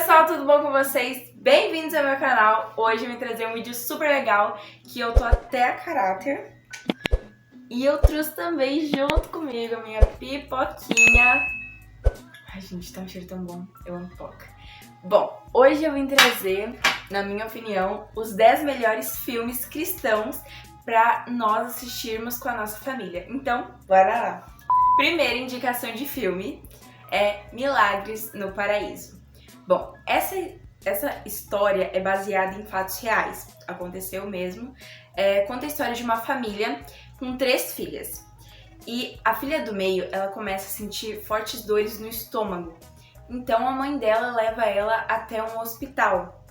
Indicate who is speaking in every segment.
Speaker 1: pessoal, tudo bom com vocês? Bem-vindos ao meu canal. Hoje eu vim trazer um vídeo super legal que eu tô até a caráter. E eu trouxe também junto comigo a minha pipoquinha. Ai, gente, tá um cheiro tão bom. Eu amo pipoca. Bom, hoje eu vim trazer, na minha opinião, os 10 melhores filmes cristãos pra nós assistirmos com a nossa família. Então, bora lá! Primeira indicação de filme é Milagres no Paraíso. Bom, essa história é baseada em fatos reais, aconteceu mesmo. Conta a história de uma família com 3 filhas. E a filha do meio, ela começa a sentir fortes dores no estômago. Então a mãe dela leva ela até um hospital.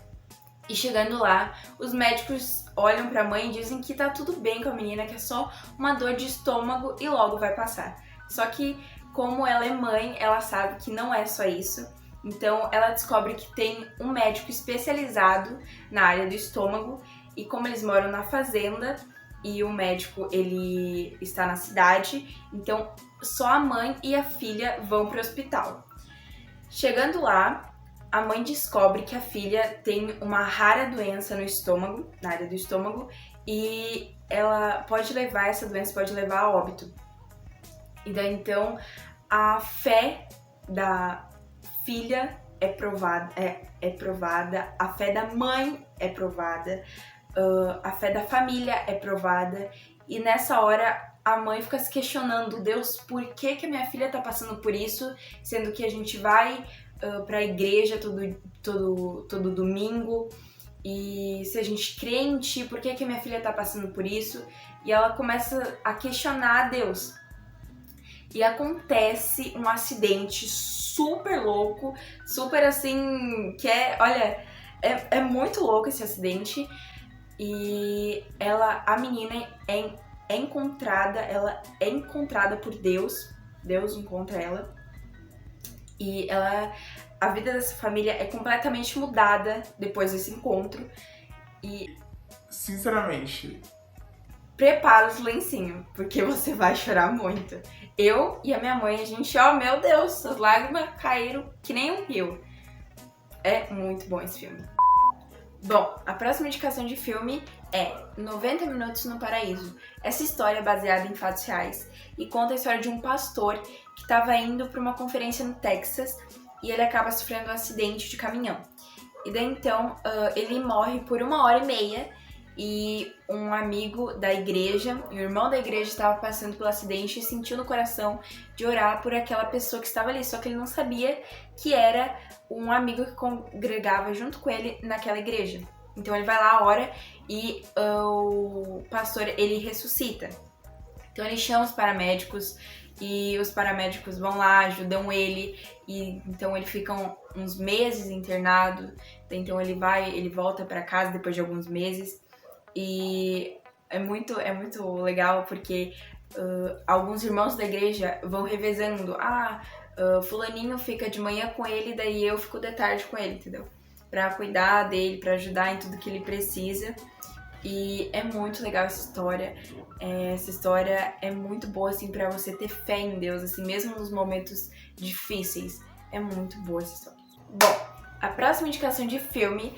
Speaker 1: E chegando lá, os médicos olham pra mãe e dizem que tá tudo bem com a menina, que é só uma dor de estômago e logo vai passar. Só que, como ela é mãe, ela sabe que não é só isso. Então ela descobre que tem um médico especializado na área do estômago. E como eles moram na fazenda e o médico ele está na cidade, então só a mãe e a filha vão pro hospital. Chegando lá, a mãe descobre que a filha tem uma rara doença no estômago, na área do estômago, e ela pode levar, essa doença pode levar a óbito. E daí então a fé da filha é provada, a fé da mãe é provada, a fé da família é provada, e nessa hora a mãe fica se questionando: Deus, por que a minha filha tá passando por isso, sendo que a gente vai pra igreja todo domingo, e se a gente crê em ti, por que a minha filha tá passando por isso? E ela começa a questionar a Deus. E acontece um acidente super louco, super assim, que é muito louco esse acidente. E a menina é encontrada por Deus. Deus encontra ela. E a vida dessa família é completamente mudada depois desse encontro. E,
Speaker 2: sinceramente,
Speaker 1: prepara os lencinhos, porque você vai chorar muito. Eu e a minha mãe, a gente, meu Deus, as lágrimas caíram que nem um rio. É muito bom esse filme. Bom, a próxima indicação de filme é 90 Minutos no Paraíso. Essa história é baseada em fatos reais e conta a história de um pastor que estava indo para uma conferência no Texas e ele acaba sofrendo um acidente de caminhão. E daí então ele morre por 1h30 e um amigo da igreja, o irmão da igreja, estava passando pelo acidente e sentiu no coração de orar por aquela pessoa que estava ali, só que ele não sabia que era um amigo que congregava junto com ele naquela igreja. Então ele vai lá, ora e o pastor, ele ressuscita. Então ele chama os paramédicos e os paramédicos vão lá, ajudam ele, e então ele fica uns meses internado. Então ele volta para casa depois de alguns meses. E é muito legal porque alguns irmãos da igreja vão revezando. Fulaninho fica de manhã com ele, daí eu fico de tarde com ele, entendeu? Pra cuidar dele, pra ajudar em tudo que ele precisa. E é muito legal essa história. Essa história é muito boa, assim, pra você ter fé em Deus, assim, mesmo nos momentos difíceis. É muito boa essa história. Bom, a próxima indicação de filme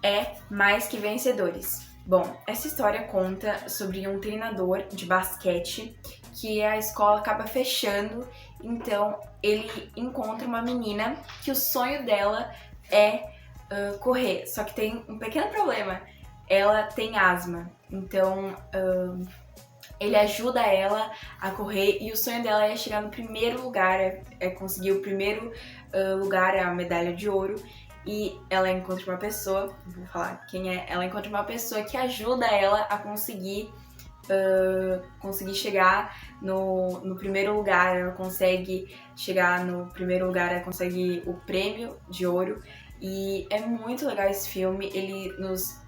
Speaker 1: é Mais Que Vencedores. Bom, essa história conta sobre um treinador de basquete que a escola acaba fechando, então ele encontra uma menina que o sonho dela é correr, só que tem um pequeno problema, ela tem asma, então ele ajuda ela a correr e o sonho dela é chegar no primeiro lugar, é conseguir o primeiro lugar, a medalha de ouro. E ela encontra uma pessoa, vou falar quem é, ela encontra uma pessoa que ajuda ela a conseguir chegar no primeiro lugar, ela consegue chegar no primeiro lugar, ela consegue o prêmio de ouro. E é muito legal esse filme, ele nos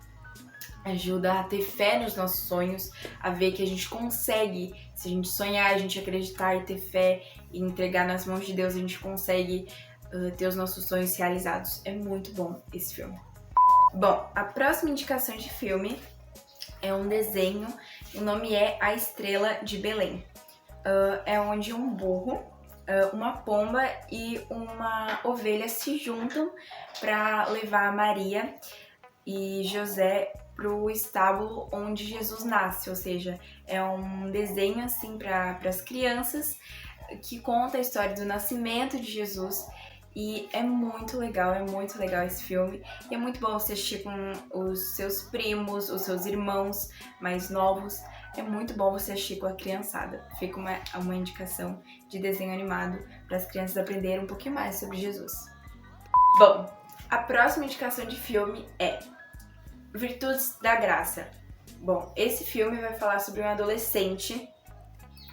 Speaker 1: ajuda a ter fé nos nossos sonhos, a ver que a gente consegue, se a gente sonhar, a gente acreditar e ter fé e entregar nas mãos de Deus, a gente consegue ter os nossos sonhos realizados. É muito bom esse filme. Bom, a próxima indicação de filme é um desenho, o nome é A Estrela de Belém. É onde um burro, uma pomba e uma ovelha se juntam para levar Maria e José pro estábulo onde Jesus nasce, ou seja, é um desenho assim para as crianças que conta a história do nascimento de Jesus. E é muito legal esse filme. E é muito bom você assistir com os seus primos, os seus irmãos mais novos. É muito bom você assistir com a criançada. Fica uma indicação de desenho animado para as crianças aprenderem um pouquinho mais sobre Jesus. Bom, a próxima indicação de filme é Virtudes da Graça. Bom, esse filme vai falar sobre um adolescente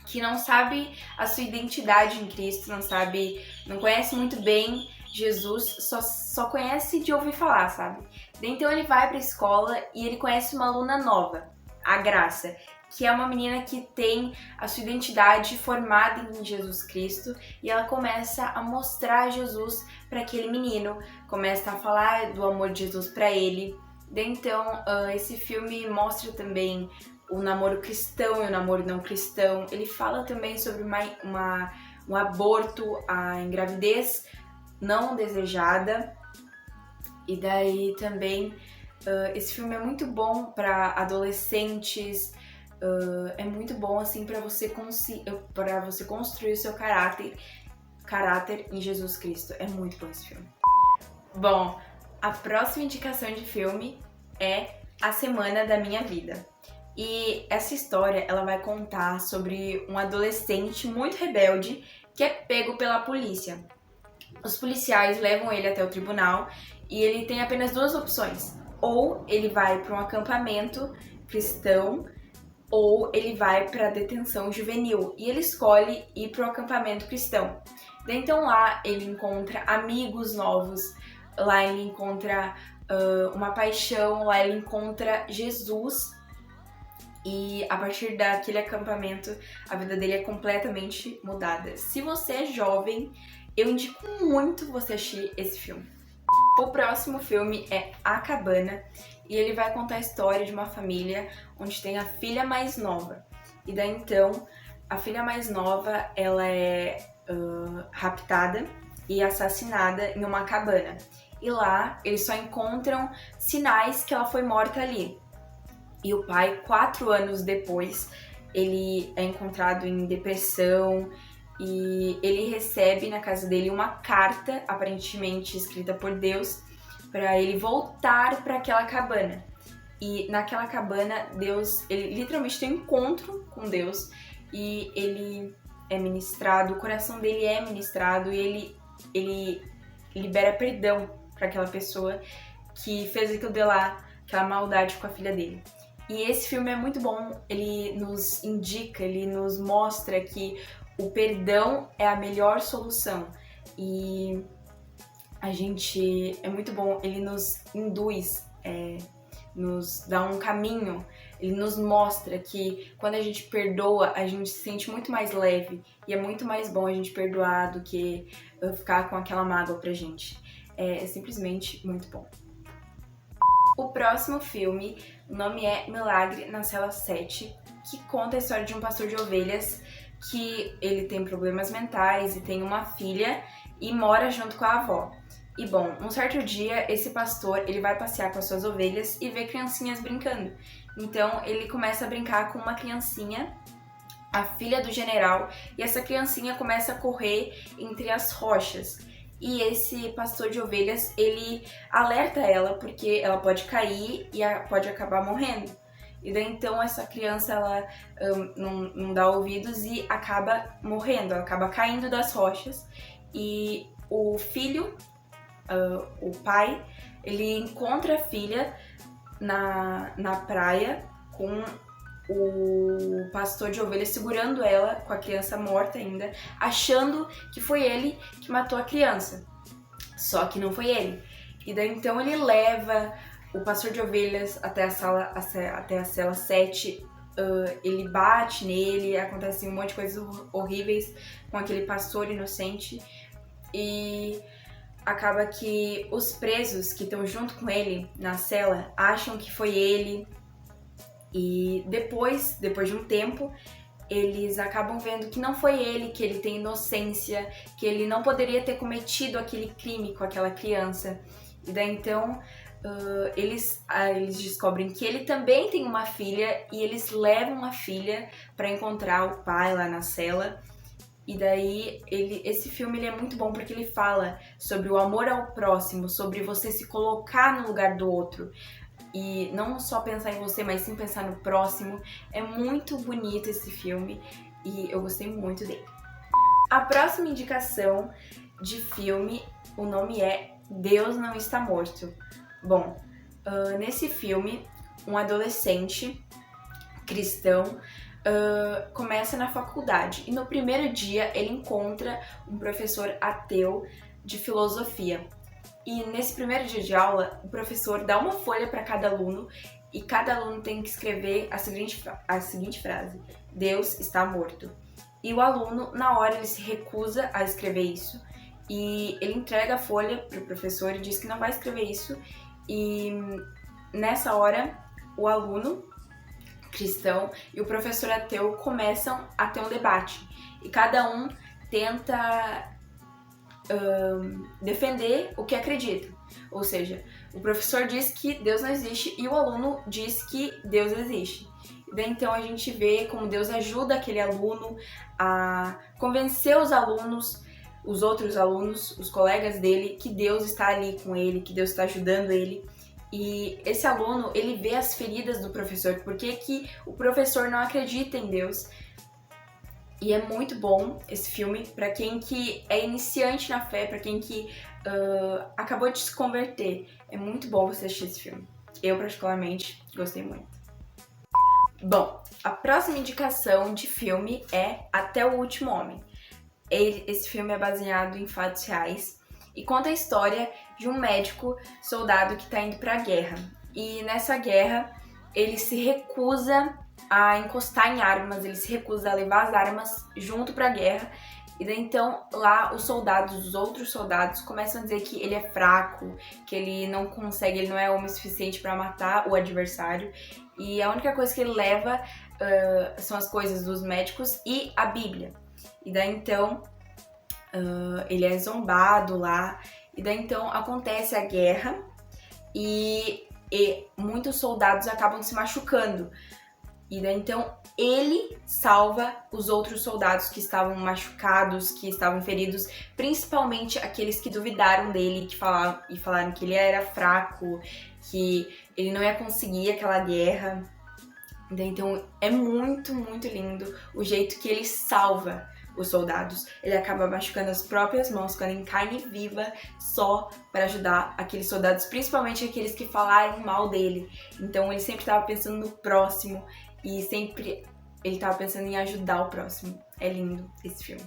Speaker 1: que não sabe a sua identidade em Cristo, não conhece muito bem Jesus, só conhece de ouvir falar, sabe? Então ele vai pra escola e ele conhece uma aluna nova, a Graça, que é uma menina que tem a sua identidade formada em Jesus Cristo, e ela começa a mostrar Jesus para aquele menino, começa a falar do amor de Jesus para ele. Então, esse filme mostra também o namoro cristão e o namoro não cristão. Ele fala também sobre um aborto, a gravidez não desejada. E daí também, esse filme é muito bom para adolescentes, é muito bom assim para você construir o seu caráter em Jesus Cristo. É muito bom esse filme. Bom, a próxima indicação de filme é A Semana da Minha Vida. E essa história, ela vai contar sobre um adolescente muito rebelde que é pego pela polícia. Os policiais levam ele até o tribunal e ele tem apenas duas opções. Ou ele vai para um acampamento cristão, ou ele vai para a detenção juvenil. E ele escolhe ir para o acampamento cristão. Então lá ele encontra amigos novos, lá ele encontra uma paixão, lá ele encontra Jesus. E a partir daquele acampamento, a vida dele é completamente mudada. Se você é jovem, eu indico muito você assistir esse filme. O próximo filme é A Cabana, e ele vai contar a história de uma família onde tem a filha mais nova. E daí então, a filha mais nova, ela é raptada e assassinada em uma cabana. E lá, eles só encontram sinais que ela foi morta ali. E o pai, 4 anos depois, ele é encontrado em depressão e ele recebe na casa dele uma carta, aparentemente escrita por Deus, para ele voltar para aquela cabana. E naquela cabana, Deus, ele literalmente tem um encontro com Deus e ele é ministrado, o coração dele é ministrado e ele libera perdão para aquela pessoa que fez aquilo de lá, aquela maldade com a filha dele. E esse filme é muito bom, ele nos indica, ele nos mostra que o perdão é a melhor solução. E é muito bom, ele nos induz, nos dá um caminho, ele nos mostra que quando a gente perdoa, a gente se sente muito mais leve. E é muito mais bom a gente perdoar do que ficar com aquela mágoa pra gente. É simplesmente muito bom. O próximo filme, o nome é Milagre na Cela 7, que conta a história de um pastor de ovelhas que ele tem problemas mentais e tem uma filha e mora junto com a avó. E bom, um certo dia, esse pastor, ele vai passear com as suas ovelhas e vê criancinhas brincando. Então, ele começa a brincar com uma criancinha, a filha do general, e essa criancinha começa a correr entre as rochas. E esse pastor de ovelhas, ele alerta ela porque ela pode cair e pode acabar morrendo. E daí então essa criança, ela não dá ouvidos e acaba morrendo, ela acaba caindo das rochas. E o filho, o pai, ele encontra a filha na praia com o pastor de ovelhas segurando ela, com a criança morta ainda, achando que foi ele que matou a criança. Só que não foi ele. E daí então ele leva o pastor de ovelhas até a cela 7, ele bate nele, acontece um monte de coisas horríveis com aquele pastor inocente. E acaba que os presos que estão junto com ele na cela acham que foi ele. E depois de um tempo, eles acabam vendo que não foi ele, que ele tem inocência, que ele não poderia ter cometido aquele crime com aquela criança. E daí então eles descobrem que ele também tem uma filha e eles levam a filha para encontrar o pai lá na cela. E daí esse filme ele é muito bom porque ele fala sobre o amor ao próximo, sobre você se colocar no lugar do outro. E não só pensar em você, mas sim pensar no próximo. É muito bonito esse filme e eu gostei muito dele. A próxima indicação de filme, o nome é Deus Não Está Morto. Bom, nesse filme, um adolescente cristão começa na faculdade e no primeiro dia ele encontra um professor ateu de filosofia. E nesse primeiro dia de aula, o professor dá uma folha para cada aluno e cada aluno tem que escrever a seguinte frase: Deus está morto. E o aluno, na hora, ele se recusa a escrever isso e ele entrega a folha para o professor e diz que não vai escrever isso. E nessa hora, o aluno cristão e o professor ateu começam a ter um debate e cada um tenta defender o que acredita. Ou seja, o professor diz que Deus não existe e o aluno diz que Deus existe. E daí então a gente vê como Deus ajuda aquele aluno a convencer os alunos, os outros alunos, os colegas dele, que Deus está ali com ele, que Deus está ajudando ele. E esse aluno, ele vê as feridas do professor, por que o professor não acredita em Deus. E é muito bom esse filme para quem que é iniciante na fé, para quem que acabou de se converter. É muito bom você assistir esse filme. Eu, particularmente, gostei muito. Bom, a próxima indicação de filme é Até o Último Homem. Esse filme é baseado em fatos reais e conta a história de um médico soldado que está indo para a guerra. E nessa guerra, ele se recusa a encostar em armas, ele se recusa a levar as armas junto para a guerra. E daí então lá os outros soldados começam a dizer que ele é fraco, que ele não consegue, ele não é homem suficiente para matar o adversário. E a única coisa que ele leva são as coisas dos médicos e a Bíblia. E daí então ele é zombado lá. E daí então acontece a guerra e muitos soldados acabam se machucando. E daí então ele salva os outros soldados que estavam machucados, que estavam feridos, principalmente aqueles que duvidaram dele, que falaram que ele era fraco, que ele não ia conseguir aquela guerra. E daí então é muito, muito lindo o jeito que ele salva os soldados. Ele acaba machucando as próprias mãos, ficando em carne viva, só para ajudar aqueles soldados, principalmente aqueles que falaram mal dele. Então ele sempre estava pensando no próximo e sempre ele estava pensando em ajudar o próximo. É lindo esse filme.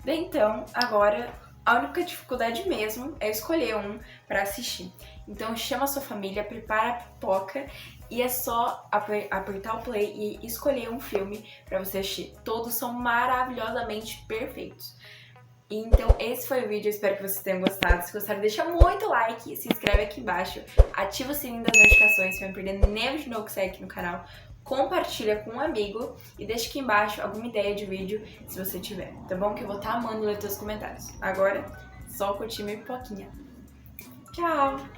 Speaker 1: Bem, então, agora a única dificuldade mesmo é escolher um para assistir. Então chama a sua família, prepara a pipoca e é só apertar o play e escolher um filme para você assistir. Todos são maravilhosamente perfeitos. Então esse foi o vídeo, eu espero que vocês tenham gostado. Se gostaram, deixa muito like, se inscreve aqui embaixo, ativa o sininho das notificações para não perder nenhum vídeo novo que sai aqui no canal. Compartilha com um amigo e deixa aqui embaixo alguma ideia de vídeo se você tiver, tá bom? Que eu vou estar amando ler teus comentários. Agora, só curtir minha pipoquinha. Tchau!